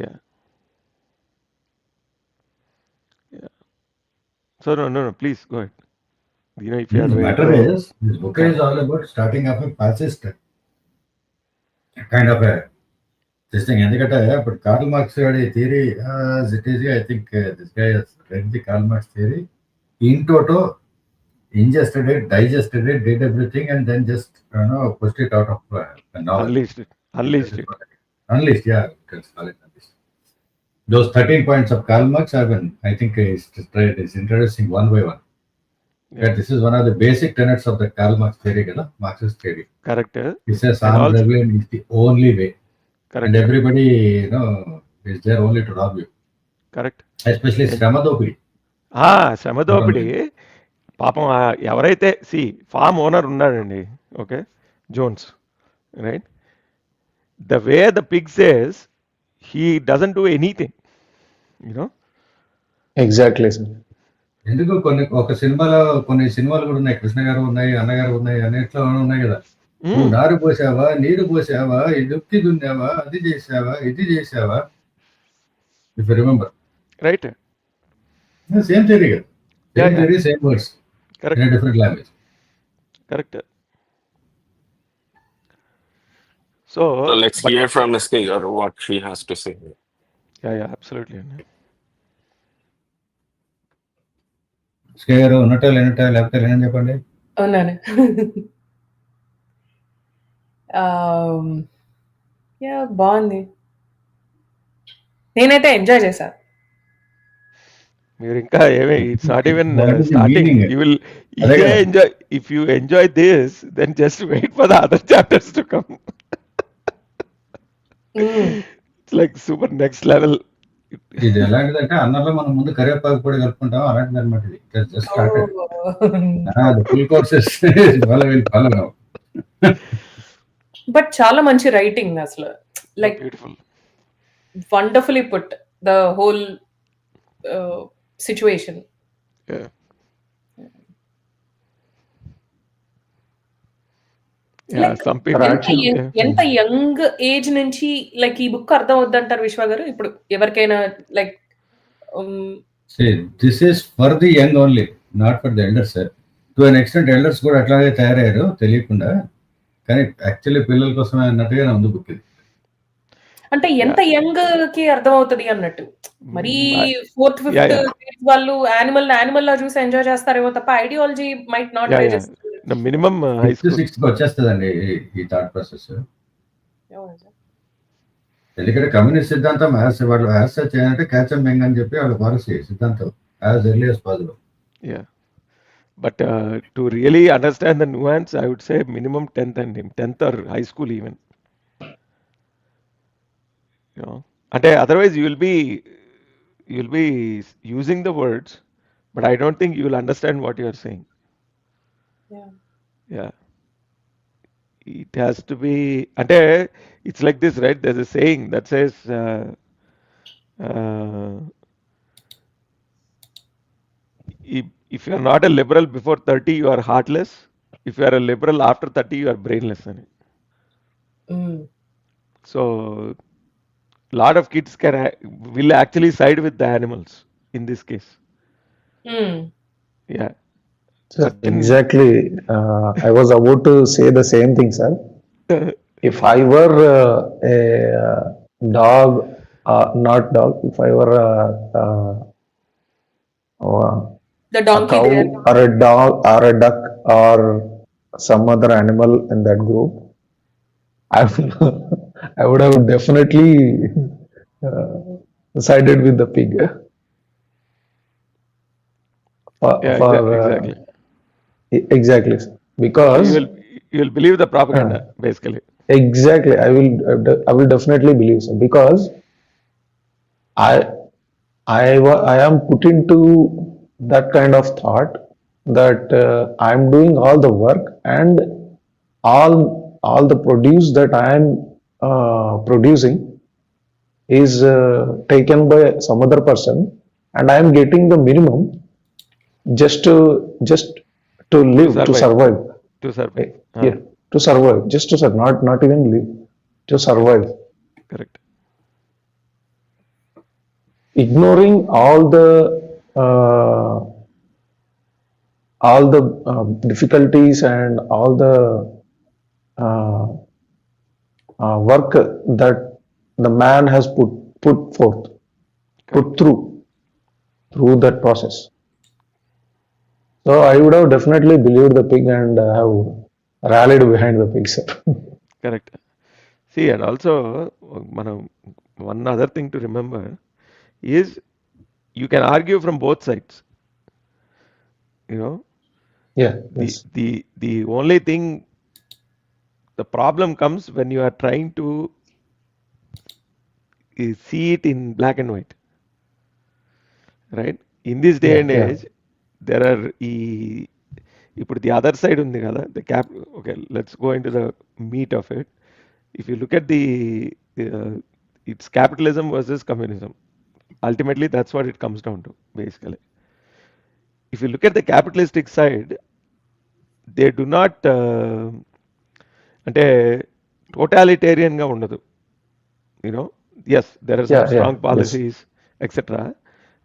Yeah. So no, please go ahead. If you are the matter is, this book is all about starting up a fascist kind of a this thing. But Karl Marx theory, as it is, I think this guy has read the Karl Marx theory in toto, ingested it, digested it, did everything, and then just pushed it out of a novel. Unleashed it. Unleashed, yeah, you can call it unleashed. Those 13 points of Karl Marx have been, I think, is introducing one by one. Yeah. This is one of the basic tenets of the Karl Marx theory, Marxist theory. Correct. He says And armed also, rebellion is the only way, and correct. everybody, is there only to rob you, Correct. especially And Shramadopidi. శ్రమ దోపిడీ పాపం ఎవరైతే farm owner ఉన్నాడండి, okay, Jones, right, the way the pig says he doesn't do anything, you know. Exactly, sir. ఎందుకు ఒక కొన్ని సినిమాలు కూడా ఉన్నాయి, కృష్ణ గారు ఉన్నాయి, అన్నగారు ఉన్నాయి, అన్నిట్లో ఉన్నాయి కదా. నువ్వు నారు పోసావా, నీరు పోసావా, దుక్కి దున్నావా, అది చేసావా, ఇది చేసావా, if you remember. Right. Same theory కదా, same theory, same words, in different language. Correct. So let's hear from Ms. Kigar what she has to say. Yeah, absolutely. Scare ఉన్నట్ట లేనట్ట లేకపోతే లేనని చెప్పండి. అవునాను. బాగుంది, నేనైతే ఎంజాయ్ చేశా. మీరు ఇంకా ఏమే, it's not even What is the starting. meaning? You will అదే కదా. Enjoy if you enjoy this, then just wait for the other chapters to come. It's like super next level. ఇది ఎలాంటిదంటే అన్నంలో మనం ముందు కరివేపాకు కూడా కలుపుకుంటాం, అలాంటిది అనమాట. ఇది just started. Full courses follow. But చాలా మంచి రైటింగ్ అసలు, like beautiful, wonderfully put the whole situation. ఎంత యంగ్ ఏజ్ నుంచి లైక్ ఈ బుక్ అర్థం అవుద్దంటారు విశ్వ గారు? ఇప్పుడు ఎవరికైనా like this is for the young only, not for the elders. Sir, to an extent elders కూడా అట్లాగే తయారయ్యారు తెలియకుండా, కానీ యాక్చువల్లీ పిల్లల కోసమే అన్నట్టుగా ఉంది బుక్ ఇది. అంటే ఎంత యంగ్ కి అర్థం అవుతుంది అన్నట్టు. మరి 4th 5th వాళ్ళు యానిమల్ లా చూసి ఎంజాయ్ చేస్తారేమో తప్ప ideology might not register. Minimum high school 6th వచ్చేస్తుందండి ఈ థాట్ ప్రాసెస్. ఎందుకంటే కమ్యూనిస్ట్ సిద్ధాంతం వాళ్ళు యాక్సెప్ట్ చేయాలంటే క్యాచ్ అండ్ మెంగ్ అని చెప్పి వాళ్ళ పాలసీ సిద్ధాంతం as early as possible. But to really understand the nuance, I would say minimum 10th and 10th or high school even. And otherwise you will be using the words, but I don't think you will understand what you are saying. Yeah. It has to be, it's like this, right? There's a saying that says, if you are not a liberal before 30, you are heartless. If you are a liberal after 30, you are brainless. So lot of kids will actually side with the animals in this case. Yeah. Sir, exactly. I was about to say the same thing, sir. If I were a dog, not dog, if I were the a donkey cow there, or a dog or a duck or some other animal in that group, I would have definitely sided with the pig. Exactly. Exactly, because you will believe the propaganda, basically. Exactly, I will definitely believe so, because I am put into that kind of thought that I am doing all the work, and all the produce that I am producing is taken by some other person, and I am getting the minimum just to live, to survive. Yeah, to survive, just to survive, not even live, to survive. Correct. Ignoring all the difficulties and all the work that the man has put forth, put through that process. So I would have definitely believed the pig and have rallied behind the pig, sir. Correct. See, and also one other thing to remember is you can argue from both sides. Yeah. The Yes. the only thing, the problem comes when you are trying to see it in black and white, right? In this day Yeah. and Yeah. age, there are ఇప్పుడు the other side ఉంది కదా, okay, let's go into the meat of it. If you look at uh, it's capitalism versus communism. Ultimately, that's what it comes down to, basically. If you look at the capitalistic side, they do not అంటే totalitarian గా ఉండదు. Yes, there are some Yeah. Yeah. strong Yes. policies, etc.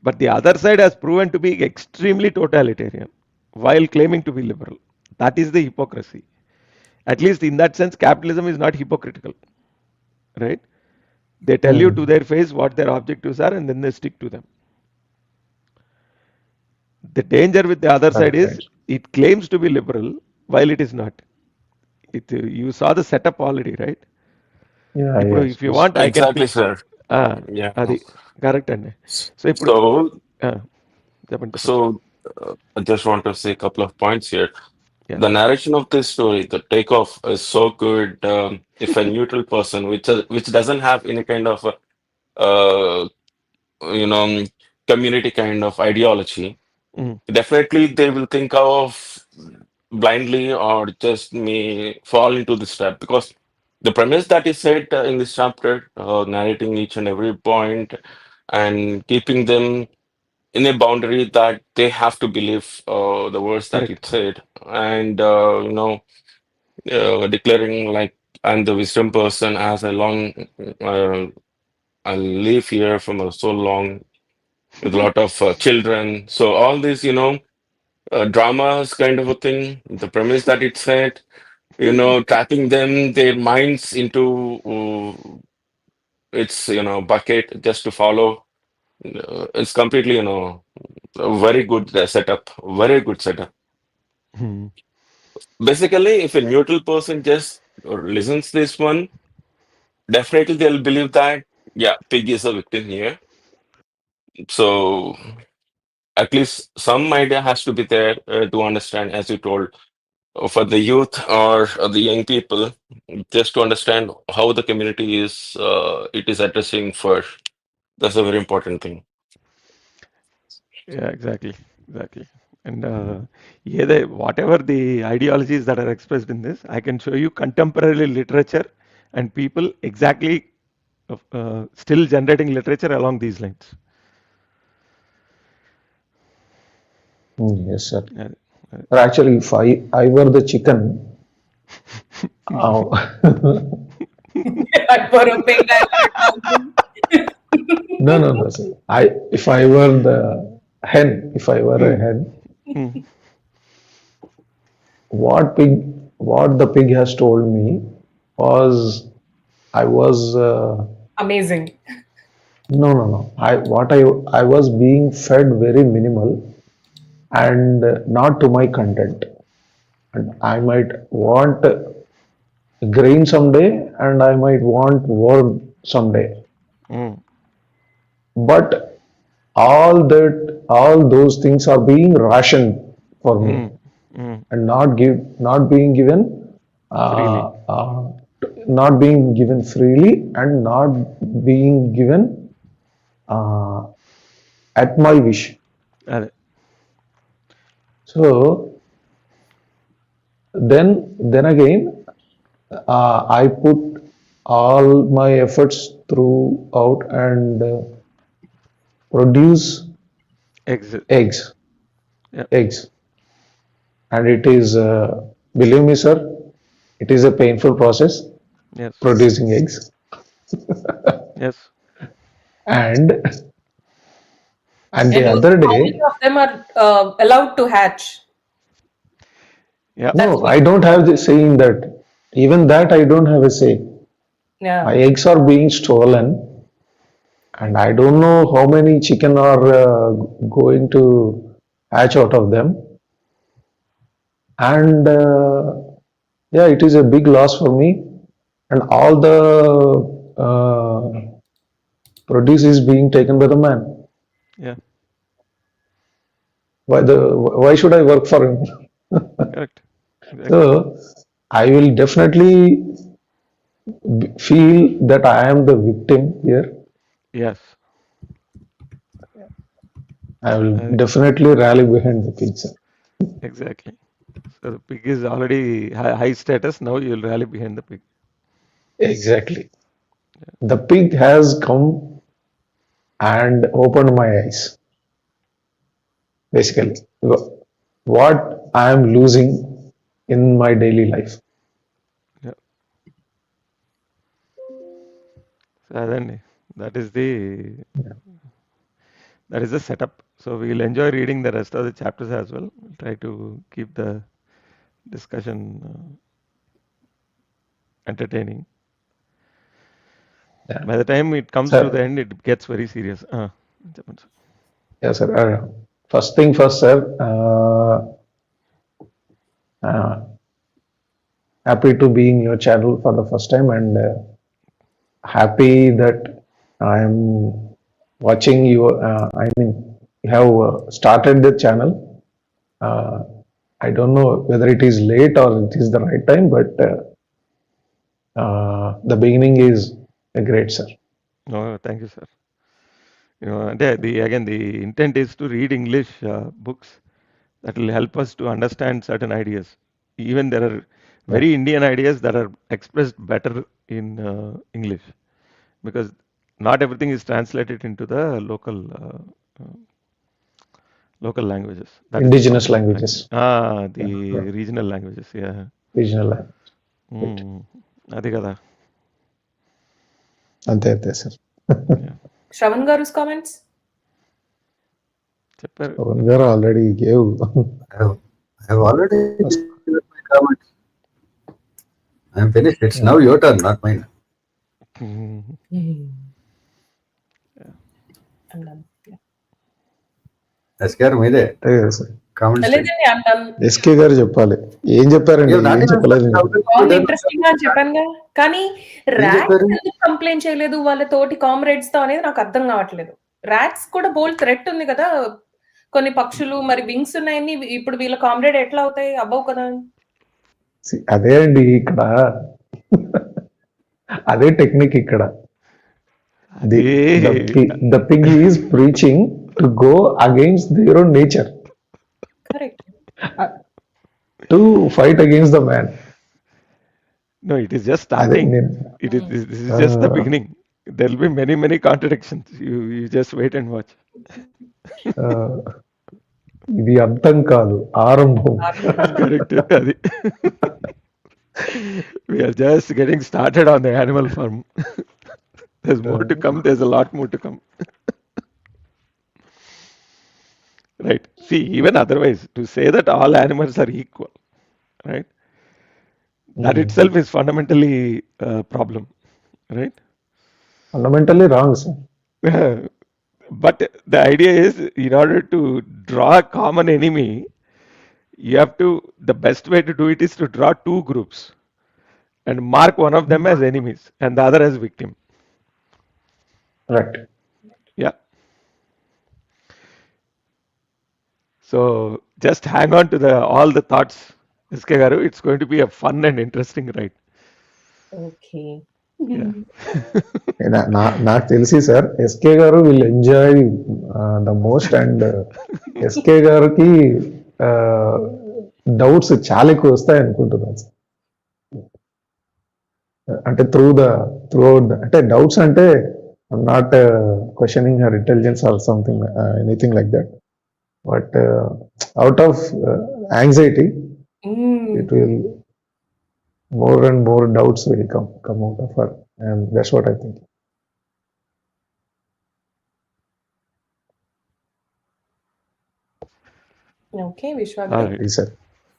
But the other side has proven to be extremely totalitarian while claiming to be liberal. That is the hypocrisy. At least in that sense, capitalism is not hypocritical, right? They tell you to their face what their objectives are and then they stick to them. The danger with the other side Right. is Right. it claims to be liberal while it is not. You saw the setup already, right? Yeah. ఇప్పుడు Yes. if you Yes. want, I can Exactly, pick. sir. ఆ, Yeah. అది correct అండి. So ఇప్పుడు So, చెప్పండి. so I just want to say a couple of points here. Yeah. The narration of this story, the takeoff is so good. If a neutral person, which doesn't have any kind of uh, you know community kind of ideology, Mm, definitely they will think of blindly or just may fall into this trap because the premise that is said in this chapter, narrating each and every point and keeping them in a boundary that they have to believe the words that it correct. said, and declaring like I'm the wisdom person as I long uh, I live here from so long with a lot of children. So all this, dramas kind of a thing. The premise that it said, trapping them, their minds into its, bucket just to follow. It's completely, a very good setup. Very good setup. Mm, Basically, if a neutral person just listens this one, definitely they'll believe that, yeah, pig is a victim here. So at least some idea has to be there to understand, as you told, for the youth or the young people, just to understand how the community is it is addressing first. That's a very important thing. yeah, exactly. And whatever the ideologies that are expressed in this, I can show you contemporary literature and people exactly still generating literature along these lines. Yes, sir. Yeah, But actually, if I were the chicken, uh, For a pig, I would no, sir. If I were the hen, if I were a hen, mm, what the pig has told me was I was Amazing. no. I was being fed very minimal and not to my content. And I might want grain someday, and I might want worm someday. mm, But all those things are being rationed for me mm, mm, and not being given freely. uh, uh, not being given freely and not being given uh, at my wish. అదే. So then again, I put all my efforts throughout and produce Exit. eggs. Yeah. Eggs, and it is believe me, sir, it is a painful process Yes. producing eggs. Yes. And the And other also, how many day, of them are allowed to hatch? Yeah. That's no, what. I don't have the say in that. Even that I don't have a say. My Yeah. eggs are being stolen, and I don't know how many chicken are going to hatch out of them. And yeah, it is a big loss for me. And all the produce is being taken by the man. Yeah. Why should I work for him? Correct. Exactly. So I will definitely feel that I am the victim here. Yes. I will Uh, definitely rally behind the pig, sir. exactly. So the pig is already high status. Now you'll rally behind the pig. Exactly. The pig has come and opened my eyes. Basically, what I am losing in my daily life. Yeah. So then that is the setup. So we'll enjoy reading the rest of the chapters as well. We'll try to keep the discussion entertaining. Yeah. By the time it comes to the Sir, end, it gets very serious. yes, sir. First thing first, sir. Uh, happy to be in your channel for the first time, and happy that I am watching you. I mean, you have started the channel. Uh, I don't know whether it is late or it is the right time, but the beginning is a great, sir. No, thank you, sir. The intent is to read English books that will help us to understand certain ideas. Even there are Yeah. very Indian ideas that are expressed better in English, because not everything is translated into the local languages. That is the Indigenous problem, actually. languages. The Yeah. regional languages, yeah. Regional language. Right. అది కదా. అంతే అంతే sir. Yeah. Shravan Garu's comments? చెప్పారు. Pawan garu already gave. I have already given my comments. I am finished. It's now your turn, not mine. I'm done. Yeah. SKR మీదే అంతే కదా sir. Comments లేదండి, I'm done. SK గారు చెప్పాలి. ఏం చెప్పారండి? ఏం చెప్పలేదు మీరు. బాగుంది, ఇంట్రెస్టింగ్ గా అని చెప్పానుగా. కానీ రాట్స్ చెప్పారు? ఎందుకు కంప్లైంట్ చేయలేదు వాళ్ళ తోటి కామ్రేడ్స్ తో అనేది నాకు అర్థం కావట్లేదు. రాట్స్ కూడా బోల్డ్ థ్రెట్ ఉంది కదా, కొన్ని పక్షులు మరి వింగ్స్ ఉన్నాయని ఇప్పుడు వీళ్ళ కామ్రేడ్ ఎట్లా అవుతాయి? అవ్వవు కదా. See, అదే అండి ఇక్కడ అదే టెక్నిక్ ఇక్కడ. The pig is preaching to go against their own nature, correct. to fight against the man. No, it is just అదే starting. నేను This is just the beginning. There will be many contradictions. You just wait and watch. ఇది అంతం కాదు, ఆరంభం. Correct. అది. We are just getting started on the animal farm. There's more to come. There's a lot more to come. Right. See, even otherwise, to say that all animals are equal, right? That itself is fundamentally a problem, right? Fundamentally wrong, sir. But the idea is, in order to draw a common enemy, the best way to do it is to draw two groups and mark one of them as enemies and the other as victim. Right. Yeah. So just hang on to all the thoughts, SK Garu. It's going to be a fun and interesting ride. Okay. Yeah. నాకు తెలిసి sir SK గారు will enjoy the most, and SK గారికి doubts చాలా ఎక్కువ వస్తాయి అనుకుంటున్నాను sir. అంటే throughout అంటే డౌట్స్ అంటే not questioning her intelligence or something anything like that, but out of anxiety it will more and more doubts will come out of her, and that's what I think. Okay, Vishwas. All right. Yes, sir.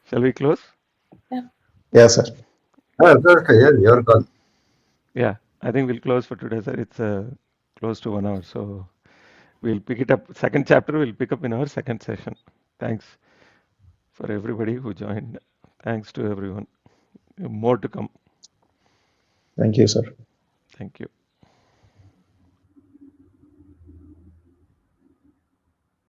Shall we close? Yes, sir. Absolutely, yes, your call. Yeah, I think we'll close for today, sir. It's close to 1 hour, so we'll pick it up. Second chapter we'll pick up in our second session. Thanks for everybody who joined. Thanks to everyone. More to come. Thank you, sir. Thank you.